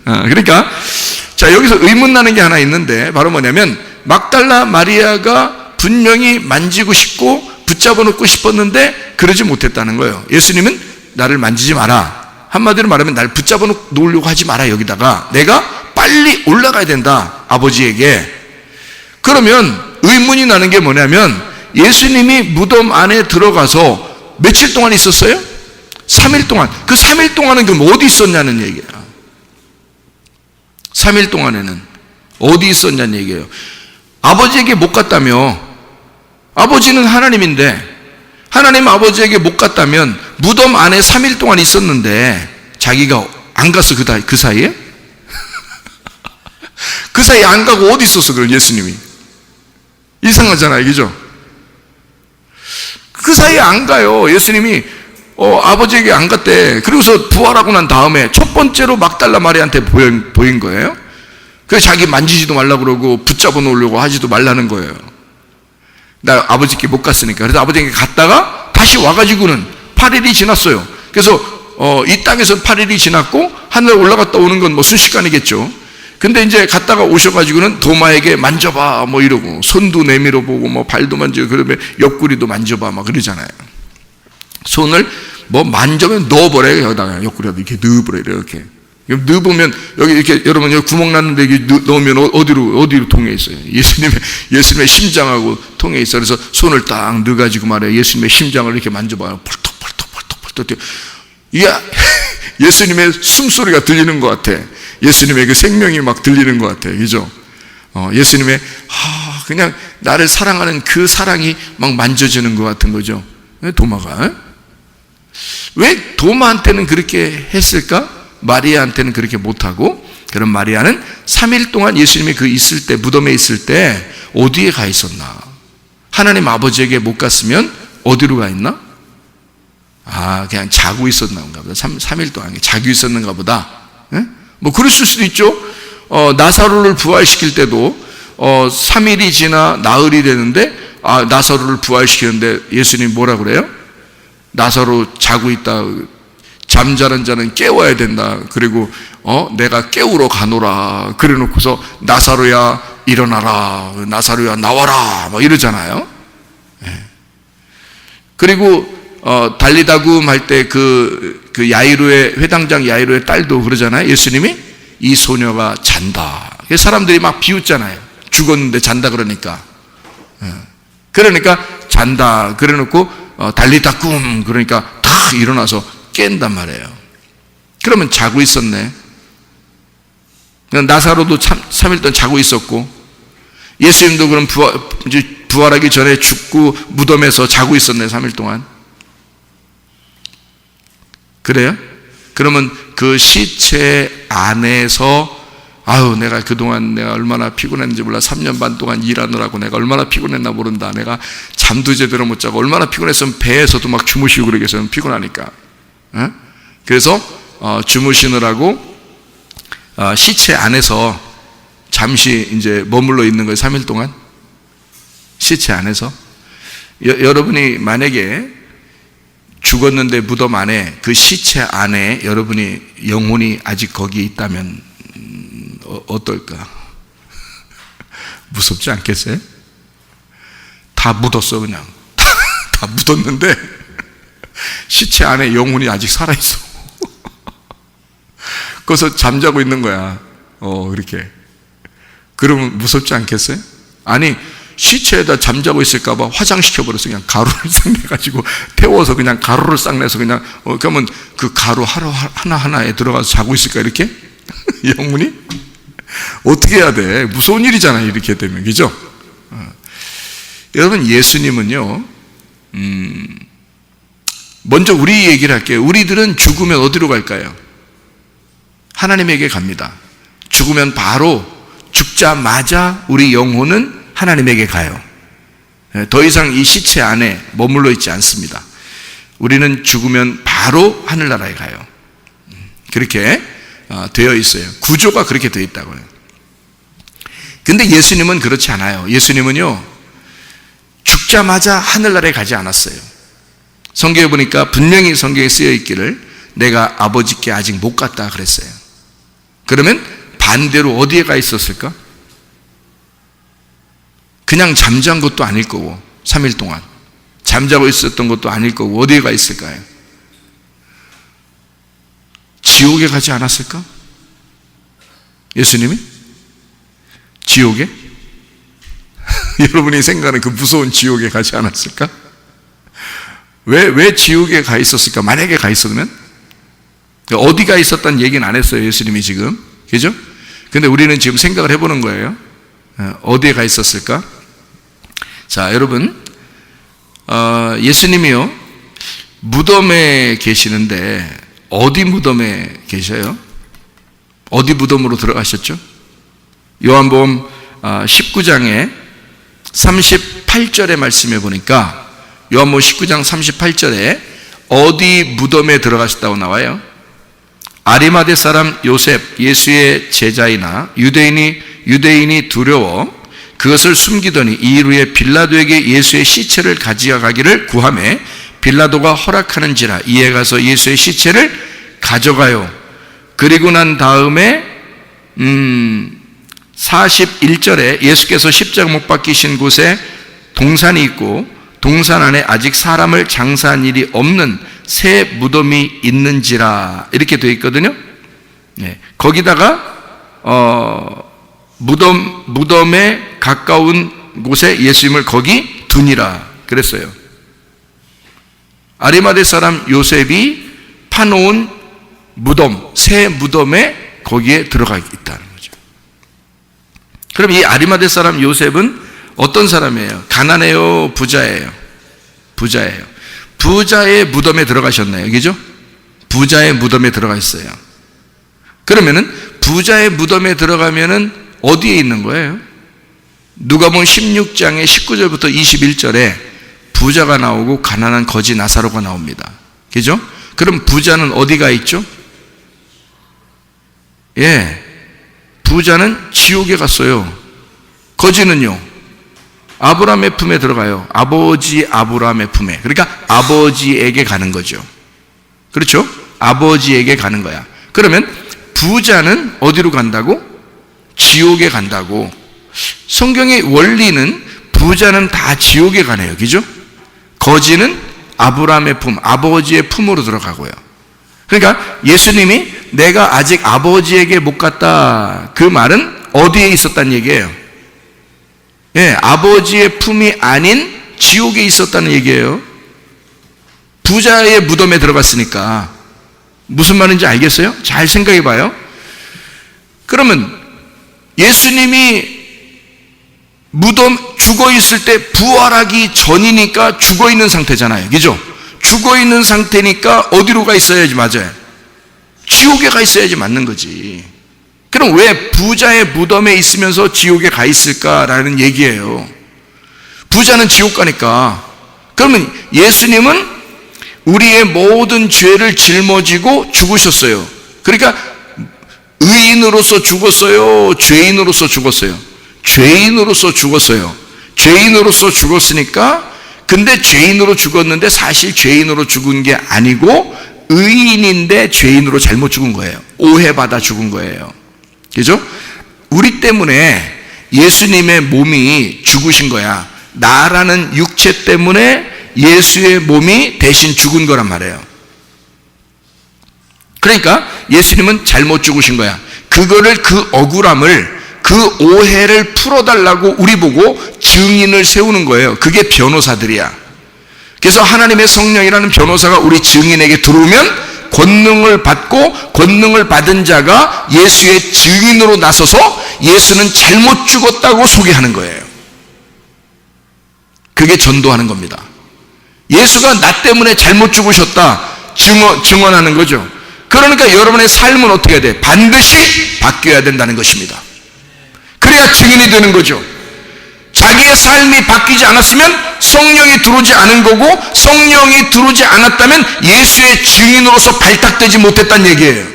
그러니까 자, 여기서 의문 나는 게 하나 있는데 바로 뭐냐면 막달라 마리아가 분명히 만지고 싶고 붙잡아 놓고 싶었는데 그러지 못했다는 거예요. 예수님은 나를 만지지 마라. 한마디로 말하면 날 붙잡아 놓으려고 하지 마라. 여기다가 내가 빨리 올라가야 된다. 아버지에게. 그러면 의문이 나는 게 뭐냐면 예수님이 무덤 안에 들어가서 며칠 동안 있었어요? 3일 동안. 그 3일 동안은 그럼 어디 있었냐는 얘기예요. 3일 동안에는 어디 있었냐는 얘기예요. 아버지에게 못 갔다며. 아버지는 하나님인데 하나님 아버지에게 못 갔다면 무덤 안에 3일 동안 있었는데 자기가 안 갔어 그 사이에? 그 사이에 안 가고 어디 있었어 그럼 예수님이? 이상하잖아요, 그죠? 그 사이에 안 가요. 예수님이 아버지에게 안 갔대. 그리고서 부활하고 난 다음에 첫 번째로 막달라 마리아한테 보인 거예요. 그래서 자기 만지지도 말라고 그러고 붙잡아 놓으려고 하지도 말라는 거예요. 나 아버지께 못 갔으니까. 그래서 아버지에게 갔다가 다시 와가지고는 8일이 지났어요. 그래서 이 땅에서 8일이 지났고 하늘에 올라갔다 오는 건 뭐 순식간이겠죠. 근데 이제 갔다가 오셔가지고는 도마에게 만져봐 뭐 이러고 손도 내밀어 보고 뭐 발도 만지고 그러면 옆구리도 만져봐 막 그러잖아요. 손을 뭐 만져면 넣어버려요. 여기다가 옆구리에다 이렇게 넣어버려요. 이렇게 넣으면 여기 이렇게 여러분 여기 구멍 났는데 여기 넣으면 어디로 통해 있어요? 예수님의 심장하고 통해 있어. 그래서 손을 딱 넣어가지고 말해요. 예수님의 심장을 이렇게 만져봐요. 펄떡. 이게 예수님의 숨소리가 들리는 것 같아. 예수님의 그 생명이 막 들리는 것 같아. 그죠? 예수님의 그냥 나를 사랑하는 그 사랑이 막 만져지는 것 같은 거죠. 도마가. 왜 도마한테는 그렇게 했을까? 마리아한테는 그렇게 못하고. 그럼 마리아는 3일 동안 예수님이 그 있을 때, 무덤에 있을 때 어디에 가 있었나? 하나님 아버지에게 못 갔으면 어디로 가 있나? 그냥 자고 있었나 보다. 3일 동안 자고 있었는가 보다. 뭐 그랬을 수도 있죠. 나사로를 부활시킬 때도 3일이 지나 나흘이 되는데 나사로를 부활시키는데 예수님 뭐라 그래요? 나사로 자고 있다. 잠자는 자는 깨워야 된다. 그리고 내가 깨우러 가노라. 그래 놓고서 나사로야 일어나라. 나사로야 나와라. 막 이러잖아요. 그리고 달리다굼 할 때 그 야이로의 회당장 야이로의 딸도 그러잖아요. 예수님이 이 소녀가 잔다. 사람들이 막 비웃잖아요. 죽었는데 잔다 그러니까. 그러니까 잔다. 그래 놓고 달리다굼 그러니까 탁 일어나서 깬단 말이에요. 그러면 자고 있었네. 나사로도 3일 동안 자고 있었고 예수님도 그럼 부활하기 전에 죽고 무덤에서 자고 있었네. 3일 동안. 그래요? 그러면 그 시체 안에서 내가 그동안 내가 얼마나 피곤했는지 몰라. 3년 반 동안 일하느라고 내가 얼마나 피곤했나 모른다. 내가 잠도 제대로 못 자고 얼마나 피곤했으면 배에서도 막 주무시고 그러겠어요. 피곤하니까. 그래서 주무시느라고 시체 안에서 잠시 이제 머물러 있는 거예요. 3일 동안 시체 안에서. 여러분이 만약에 죽었는데 무덤 안에 그 시체 안에 여러분이 영혼이 아직 거기에 있다면 어떨까? 무섭지 않겠어요? 다 묻었어. 그냥 다 묻었는데 시체 안에 영혼이 아직 살아있어. 거기서 잠자고 있는 거야. 이렇게. 그러면 무섭지 않겠어요? 아니 시체에다 잠자고 있을까봐 화장시켜버렸어. 그냥 가루를 싹 내가지고 태워서 그냥 가루를 싹 내서 그냥 그러면 그 가루 하나하나에 들어가서 자고 있을까 이렇게? 영혼이? 어떻게 해야 돼? 무서운 일이잖아요. 이렇게 되면. 그죠? 여러분 예수님은요 먼저 우리 얘기를 할게요. 우리들은 죽으면 어디로 갈까요? 하나님에게 갑니다. 죽으면 바로 죽자마자 우리 영혼은 하나님에게 가요. 더 이상 이 시체 안에 머물러 있지 않습니다. 우리는 죽으면 바로 하늘나라에 가요. 그렇게 되어 있어요. 구조가 그렇게 되어 있다고요. 근데 예수님은 그렇지 않아요. 예수님은요 죽자마자 하늘나라에 가지 않았어요. 성경에 보니까 분명히 성경에 쓰여 있기를 내가 아버지께 아직 못 갔다 그랬어요. 그러면 반대로 어디에 가 있었을까? 그냥 잠잔 것도 아닐 거고, 3일 동안 잠자고 있었던 것도 아닐 거고, 어디에 가 있을까요? 지옥에 가지 않았을까? 예수님이? 지옥에? 여러분이 생각하는 그 무서운 지옥에 가지 않았을까? 왜 지옥에 가 있었을까? 만약에 가 있었으면? 어디가 있었다는 얘기는 안 했어요, 예수님이 지금. 그죠? 근데 우리는 지금 생각을 해보는 거예요. 어디에 가 있었을까? 자, 여러분, 예수님이요, 무덤에 계시는데, 어디 무덤에 계셔요? 어디 무덤으로 들어가셨죠? 요한복음 19장에 38절의 말씀에 보니까, 요한복음 19장 38절에 어디 무덤에 들어가셨다고 나와요? 아리마대 사람 요셉, 예수의 제자이나 유대인이 두려워 그것을 숨기더니 이 일 후에 빌라도에게 예수의 시체를 가져가기를 구하매 빌라도가 허락하는지라 이에 가서 예수의 시체를 가져가요. 그리고 난 다음에 41절에 예수께서 십자가 못 박히신 곳에 동산이 있고 동산 안에 아직 사람을 장사한 일이 없는 새 무덤이 있는지라 이렇게 되어 있거든요. 네. 거기다가 무덤에 가까운 곳에 예수님을 거기 두니라 그랬어요. 아리마대 사람 요셉이 파놓은 무덤, 새 무덤에 거기에 들어가 있다는 거죠. 그럼 이 아리마대 사람 요셉은 어떤 사람이에요? 가난해요? 부자예요? 부자예요. 부자의 무덤에 들어가셨나요? 그죠? 부자의 무덤에 들어가 있어요. 그러면은 부자의 무덤에 들어가면은 어디에 있는 거예요? 누가복음 16장의 19절부터 21절에 부자가 나오고 가난한 거지 나사로가 나옵니다. 그죠? 그럼 부자는 어디가 있죠? 예. 부자는 지옥에 갔어요. 거지는요? 아브라함의 품에 들어가요. 아버지 아브라함의 품에. 그러니까 아버지에게 가는 거죠. 그렇죠? 아버지에게 가는 거야. 그러면 부자는 어디로 간다고? 지옥에 간다고. 성경의 원리는 부자는 다 지옥에 가네요. 그죠? 거지는 아브라함의 품, 아버지의 품으로 들어가고요. 그러니까 예수님이 내가 아직 아버지에게 못 갔다. 그 말은 어디에 있었다는 얘기예요? 예, 아버지의 품이 아닌 지옥에 있었다는 얘기예요. 부자의 무덤에 들어갔으니까. 무슨 말인지 알겠어요? 잘 생각해 봐요. 그러면 예수님이 무덤 죽어 있을 때 부활하기 전이니까 죽어 있는 상태잖아요. 그죠? 죽어 있는 상태니까 어디로 가 있어야지 맞아요? 지옥에 가 있어야지 맞는 거지. 그럼 왜 부자의 무덤에 있으면서 지옥에 가 있을까라는 얘기예요. 부자는 지옥 가니까. 그러면 예수님은 우리의 모든 죄를 짊어지고 죽으셨어요. 그러니까 의인으로서 죽었어요? 죄인으로서 죽었어요? 죄인으로서 죽었어요. 죄인으로서 죽었으니까, 근데 죄인으로 죽었는데 사실 죄인으로 죽은 게 아니고 의인인데 죄인으로 잘못 죽은 거예요. 오해받아 죽은 거예요. 그죠? 우리 때문에 예수님의 몸이 죽으신 거야. 나라는 육체 때문에 예수의 몸이 대신 죽은 거란 말이에요. 그러니까 예수님은 잘못 죽으신 거야. 그거를, 그 억울함을, 그 오해를 풀어달라고 우리 보고 증인을 세우는 거예요. 그게 변호사들이야. 그래서 하나님의 성령이라는 변호사가 우리 증인에게 들어오면 권능을 받고, 권능을 받은 자가 예수의 증인으로 나서서 예수는 잘못 죽었다고 소개하는 거예요. 그게 전도하는 겁니다. 예수가 나 때문에 잘못 죽으셨다 증언하는 거죠. 그러니까 여러분의 삶은 어떻게 해야 돼? 반드시 바뀌어야 된다는 것입니다. 그래야 증인이 되는 거죠. 자기의 삶이 바뀌지 않았으면 성령이 들어오지 않은 거고, 성령이 들어오지 않았다면 예수의 증인으로서 발탁되지 못했다는 얘기예요.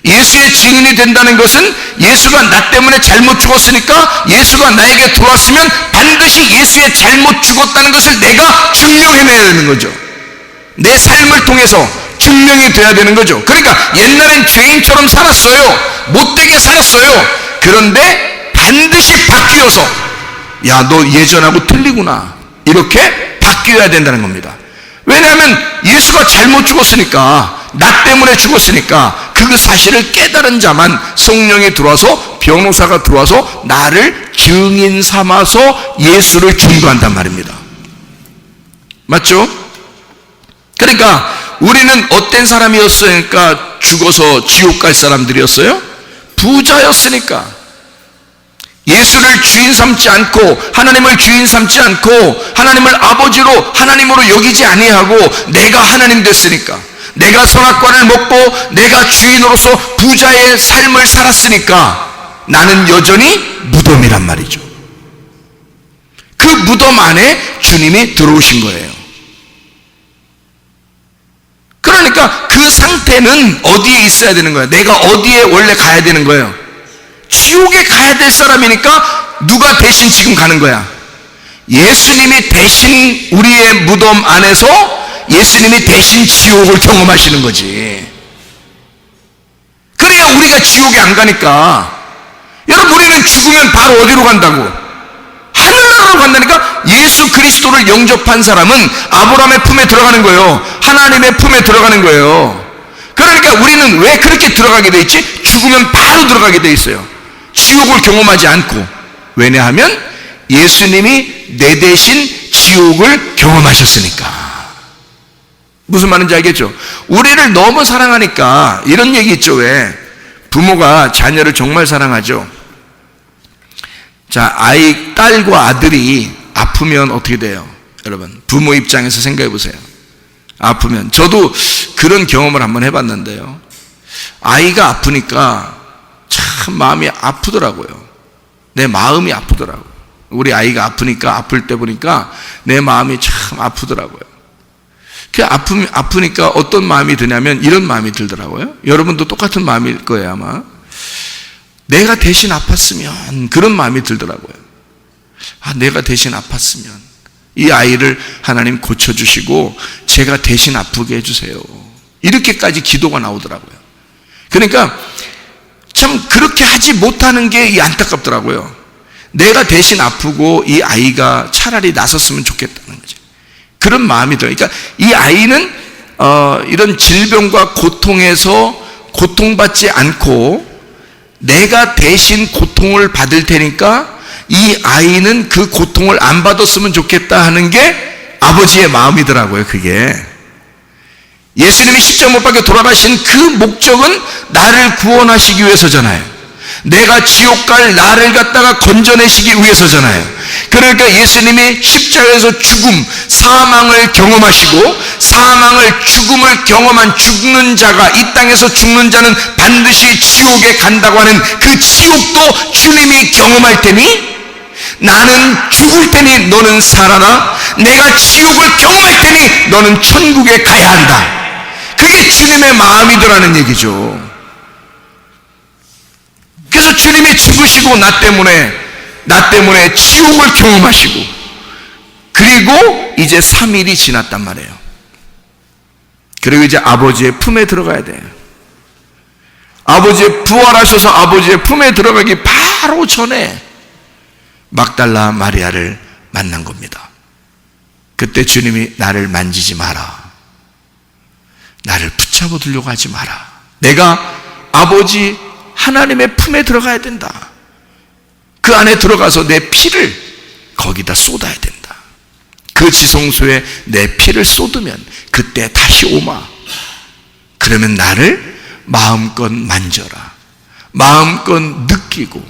예수의 증인이 된다는 것은 예수가 나 때문에 잘못 죽었으니까 예수가 나에게 들어왔으면 반드시 예수의 잘못 죽었다는 것을 내가 증명해내야 되는 거죠. 내 삶을 통해서 증명이 돼야 되는 거죠. 그러니까 옛날엔 죄인처럼 살았어요. 못되게 살았어요. 그런데 반드시 바뀌어서 야, 너 예전하고 틀리구나, 이렇게 바뀌어야 된다는 겁니다. 왜냐하면 예수가 잘못 죽었으니까, 나 때문에 죽었으니까 그 사실을 깨달은 자만 성령이 들어와서, 변호사가 들어와서 나를 증인 삼아서 예수를 증거한단 말입니다. 맞죠? 그러니까 우리는 어떤 사람이었으니까 죽어서 지옥 갈 사람들이었어요? 부자였으니까. 예수를 주인 삼지 않고, 하나님을 주인 삼지 않고, 하나님을 아버지로, 하나님으로 여기지 아니하고 내가 하나님 됐으니까, 내가 선악과를 먹고 내가 주인으로서 부자의 삶을 살았으니까 나는 여전히 무덤이란 말이죠. 그 무덤 안에 주님이 들어오신 거예요. 그러니까 그 상태는 어디에 있어야 되는 거예요? 내가 어디에 원래 가야 되는 거예요? 지옥에 가야 될 사람이니까 누가 대신 지금 가는 거야? 예수님이 대신 우리의 무덤 안에서 예수님이 대신 지옥을 경험하시는 거지. 그래야 우리가 지옥에 안 가니까. 여러분, 우리는 죽으면 바로 어디로 간다고? 하늘나라로 간다니까. 예수 그리스도를 영접한 사람은 아브라함의 품에 들어가는 거예요. 하나님의 품에 들어가는 거예요. 그러니까 우리는 왜 그렇게 들어가게 돼 있지? 죽으면 바로 들어가게 돼 있어요. 지옥을 경험하지 않고. 왜냐하면 예수님이 내 대신 지옥을 경험하셨으니까. 무슨 말인지 알겠죠? 우리를 너무 사랑하니까 이런 얘기 있죠. 왜? 부모가 자녀를 정말 사랑하죠. 자, 딸과 아들이 아프면 어떻게 돼요? 여러분, 부모 입장에서 생각해 보세요. 아프면, 저도 그런 경험을 한번 해봤는데요. 아이가 아프니까 참 마음이 아프더라고요. 내 마음이 아프더라고요. 우리 아이가 아프니까, 아플 때 보니까 내 마음이 참 아프더라고요. 그 아프니까 어떤 마음이 드냐면 이런 마음이 들더라고요. 여러분도 똑같은 마음일 거예요, 아마. 내가 대신 아팠으면, 그런 마음이 들더라고요. 아, 내가 대신 아팠으면 이 아이를 하나님 고쳐주시고 제가 대신 아프게 해주세요, 이렇게까지 기도가 나오더라고요. 그러니까 참 그렇게 하지 못하는 게 안타깝더라고요. 내가 대신 아프고 이 아이가 차라리 나섰으면 좋겠다는 거죠. 그런 마음이 들어요. 그러니까 이 아이는 이런 질병과 고통에서 고통받지 않고 내가 대신 고통을 받을 테니까 이 아이는 그 고통을 안 받았으면 좋겠다 하는 게 아버지의 마음이더라고요. 그게 예수님이 십자가 못 박혀 돌아가신 그 목적은 나를 구원하시기 위해서잖아요. 내가 지옥 갈 나를 갖다가 건져내시기 위해서잖아요. 그러니까 예수님이 십자가에서 죽음, 사망을 경험하시고, 사망을, 죽음을 경험한 죽는 자가, 이 땅에서 죽는 자는 반드시 지옥에 간다고 하는 그 지옥도 주님이 경험할 테니, 나는 죽을 테니 너는 살아나, 내가 지옥을 경험할 테니 너는 천국에 가야 한다. 그게 주님의 마음이더라는 얘기죠. 그래서 주님이 죽으시고 나 때문에 지옥을 경험하시고, 그리고 이제 3일이 지났단 말이에요. 그리고 이제 아버지의 품에 들어가야 돼요. 아버지의 부활하셔서 아버지의 품에 들어가기 바로 전에 막달라 마리아를 만난 겁니다. 그때 주님이 나를 만지지 마라, 나를 붙잡아 두려고 하지 마라, 내가 아버지 하나님의 품에 들어가야 된다, 그 안에 들어가서 내 피를 거기다 쏟아야 된다, 그 지성소에 내 피를 쏟으면 그때 다시 오마, 그러면 나를 마음껏 만져라, 마음껏 느끼고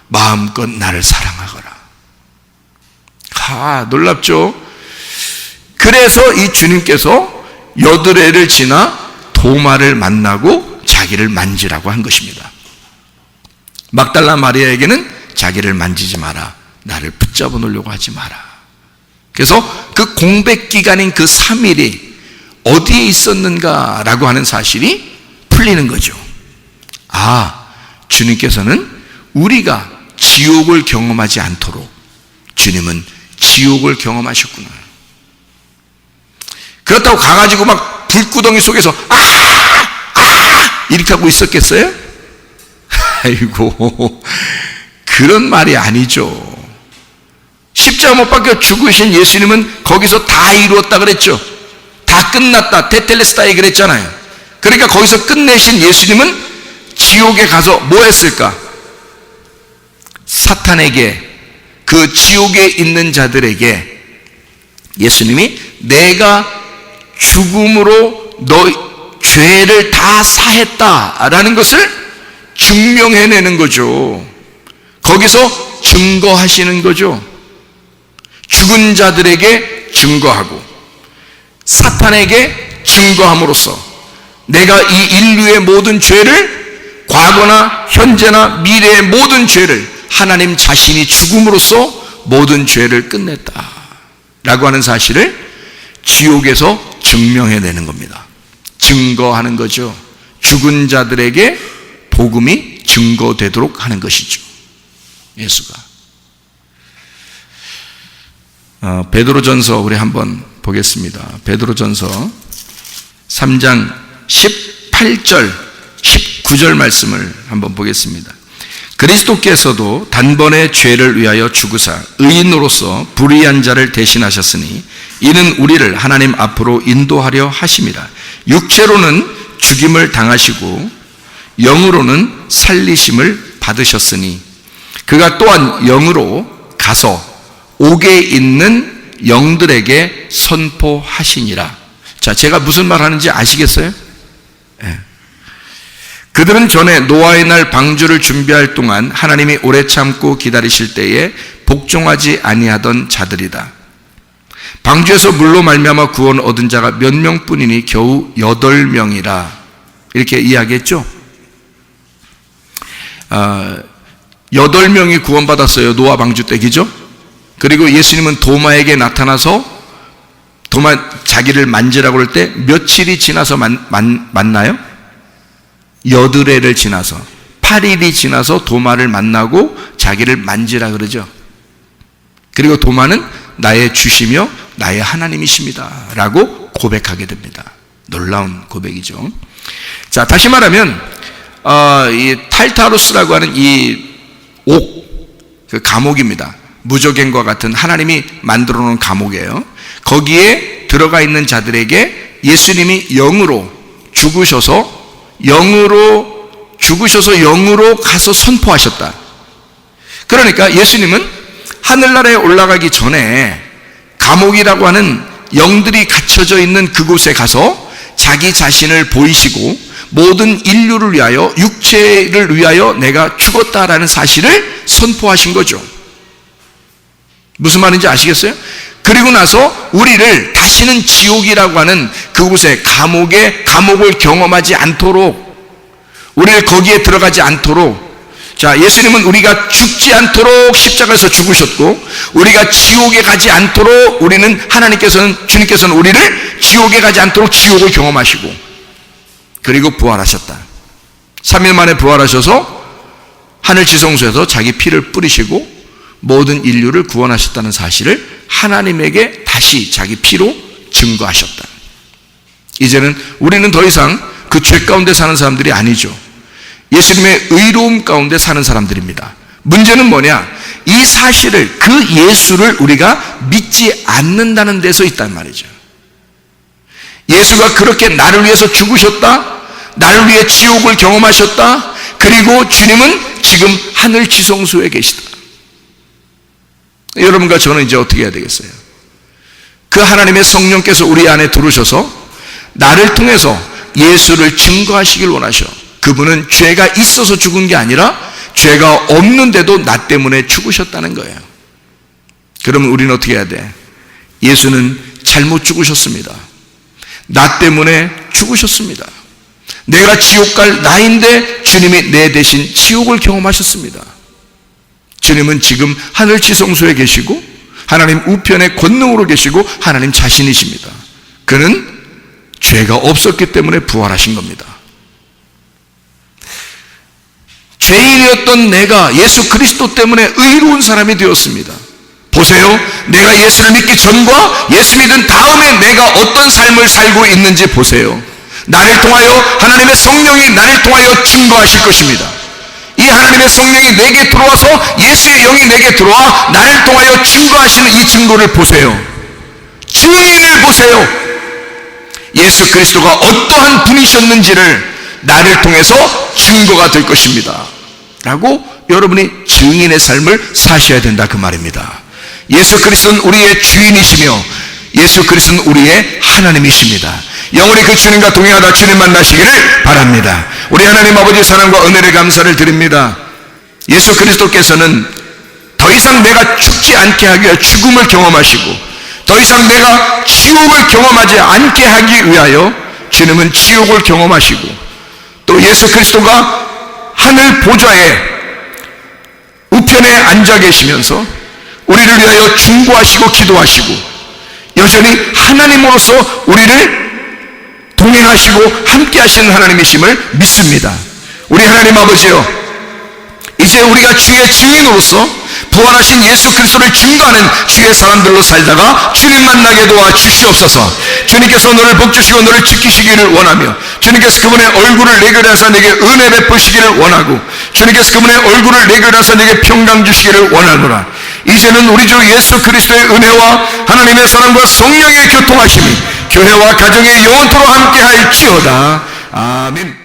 마음껏 나를 사랑하거라. 놀랍죠? 그래서 이 주님께서 8회를 지나 도마를 만나고 자기를 만지라고 한 것입니다. 막달라 마리아에게는 자기를 만지지 마라, 나를 붙잡아 놓으려고 하지 마라. 그래서 그 공백 기간인 그 3일이 어디에 있었는가라고 하는 사실이 풀리는 거죠. 주님께서는 우리가 지옥을 경험하지 않도록 주님은 지옥을 경험하셨구나. 그렇다고 가가지고 막 불구덩이 속에서 이렇게 하고 있었겠어요? 아이고, 그런 말이 아니죠. 십자가 못 박혀 죽으신 예수님은 거기서 다 이루었다 그랬죠. 다 끝났다, 테텔레스타이 그랬잖아요. 그러니까 거기서 끝내신 예수님은 지옥에 가서 뭐 했을까? 사탄에게, 그 지옥에 있는 자들에게 예수님이 내가 죽음으로 너 죄를 다 사했다라는 것을 증명해내는 거죠. 거기서 증거하시는 거죠. 죽은 자들에게 증거하고 사탄에게 증거함으로써 내가 이 인류의 모든 죄를, 과거나 현재나 미래의 모든 죄를 하나님 자신이 죽음으로써 모든 죄를 끝냈다 라고 하는 사실을 지옥에서 증명해내는 겁니다. 증거하는 거죠. 죽은 자들에게 복음이 증거되도록 하는 것이죠. 예수가. 베드로전서 우리 한번 보겠습니다. 베드로전서 3장 18절 19절 말씀을 한번 보겠습니다. 그리스도께서도 단번에 죄를 위하여 죽으사 의인으로서 불의한 자를 대신하셨으니 이는 우리를 하나님 앞으로 인도하려 하심이라. 육체로는 죽임을 당하시고 영으로는 살리심을 받으셨으니 그가 또한 영으로 가서 옥에 있는 영들에게 선포하시니라. 자, 제가 무슨 말 하는지 아시겠어요? 네. 그들은 전에 노아의 날 방주를 준비할 동안 하나님이 오래 참고 기다리실 때에 복종하지 아니하던 자들이다. 방주에서 물로 말미암아 구원 얻은 자가 몇 명뿐이니 겨우 8명이라 이렇게 이야기했죠. 8명이 구원받았어요. 노아 방주 때, 그죠? 그리고 예수님은 도마에게 나타나서 도마 자기를 만지라고 할 때 며칠이 지나서 만나요? 8회를 지나서 8일이 지나서 도마를 만나고 자기를 만지라 그러죠. 그리고 도마는 나의 주시며 나의 하나님이십니다 라고 고백하게 됩니다. 놀라운 고백이죠. 자, 다시 말하면 이 탈타루스라고 하는 이 옥, 그 감옥입니다. 무저갱과 같은 하나님이 만들어 놓은 감옥이에요. 거기에 들어가 있는 자들에게 예수님이 영으로 죽으셔서 영으로 가서 선포하셨다. 그러니까 예수님은 하늘나라에 올라가기 전에 감옥이라고 하는 영들이 갇혀져 있는 그곳에 가서 자기 자신을 보이시고 모든 인류를 위하여, 육체를 위하여 내가 죽었다라는 사실을 선포하신 거죠. 무슨 말인지 아시겠어요? 그리고 나서 우리를 다시는 지옥이라고 하는 그곳에 감옥을 경험하지 않도록, 우리를 거기에 들어가지 않도록, 자, 예수님은 우리가 죽지 않도록 십자가에서 죽으셨고 우리가 지옥에 가지 않도록 주님께서는 우리를 지옥에 가지 않도록 지옥을 경험하시고 그리고 부활하셨다. 3일 만에 부활하셔서 하늘 지성소에서 자기 피를 뿌리시고 모든 인류를 구원하셨다는 사실을 하나님에게 다시 자기 피로 증거하셨다. 이제는 우리는 더 이상 그 죄 가운데 사는 사람들이 아니죠. 예수님의 의로움 가운데 사는 사람들입니다. 문제는 뭐냐? 이 사실을, 그 예수를 우리가 믿지 않는다는 데서 있단 말이죠. 예수가 그렇게 나를 위해서 죽으셨다, 나를 위해 지옥을 경험하셨다, 그리고 주님은 지금 하늘 지성소에 계시다. 여러분과 저는 이제 어떻게 해야 되겠어요? 그 하나님의 성령께서 우리 안에 들어오셔서 나를 통해서 예수를 증거하시길 원하셔. 그분은 죄가 있어서 죽은 게 아니라 죄가 없는데도 나 때문에 죽으셨다는 거예요. 그러면 우리는 어떻게 해야 돼? 예수는 잘못 죽으셨습니다. 나 때문에 죽으셨습니다. 내가 지옥 갈 나인데 주님이 내 대신 지옥을 경험하셨습니다. 주님은 지금 하늘 지성소에 계시고 하나님 우편의 권능으로 계시고 하나님 자신이십니다. 그는 죄가 없었기 때문에 부활하신 겁니다. 죄인이었던 내가 예수 그리스도 때문에 의로운 사람이 되었습니다. 보세요. 내가 예수를 믿기 전과 예수 믿은 다음에 내가 어떤 삶을 살고 있는지 보세요. 나를 통하여 하나님의 성령이 나를 통하여 증거하실 것입니다. 이 하나님의 성령이 내게 들어와서 예수의 영이 내게 들어와 나를 통하여 증거하시는 이 증거를 보세요. 증인을 보세요. 예수 그리스도가 어떠한 분이셨는지를 나를 통해서 증거가 될 것입니다 라고 여러분이 증인의 삶을 사셔야 된다 그 말입니다. 예수 그리스도는 우리의 주인이시며 예수 그리스도는 우리의 하나님이십니다. 영원히 그 주님과 동행하다 주님 만나시기를 바랍니다. 우리 하나님 아버지 사랑과 은혜를 감사를 드립니다. 예수 그리스도께서는 더 이상 내가 죽지 않게 하기 위하여 죽음을 경험하시고 더 이상 내가 지옥을 경험하지 않게 하기 위하여 주님은 지옥을 경험하시고 또 예수 그리스도가 하늘 보좌에 우편에 앉아 계시면서 우리를 위하여 중보하시고 기도하시고 여전히 하나님으로서 우리를 동행하시고 함께 하시는 하나님이심을 믿습니다. 우리 하나님 아버지요, 이제 우리가 주의 증인으로서 부활하신 예수 그리스도를 증거하는 주의 사람들로 살다가 주님 만나게 도와 주시옵소서. 주님께서 너를 복주시고 너를 지키시기를 원하며 주님께서 그분의 얼굴을 내게 하사 내게 은혜 베푸시기를 원하고 주님께서 그분의 얼굴을 내게 하사 내게 평강 주시기를 원하노라. 이제는 우리 주 예수 그리스도의 은혜와 하나님의 사랑과 성령의 교통하심이 교회와 가정에 영원토록 함께할지어다. 아멘.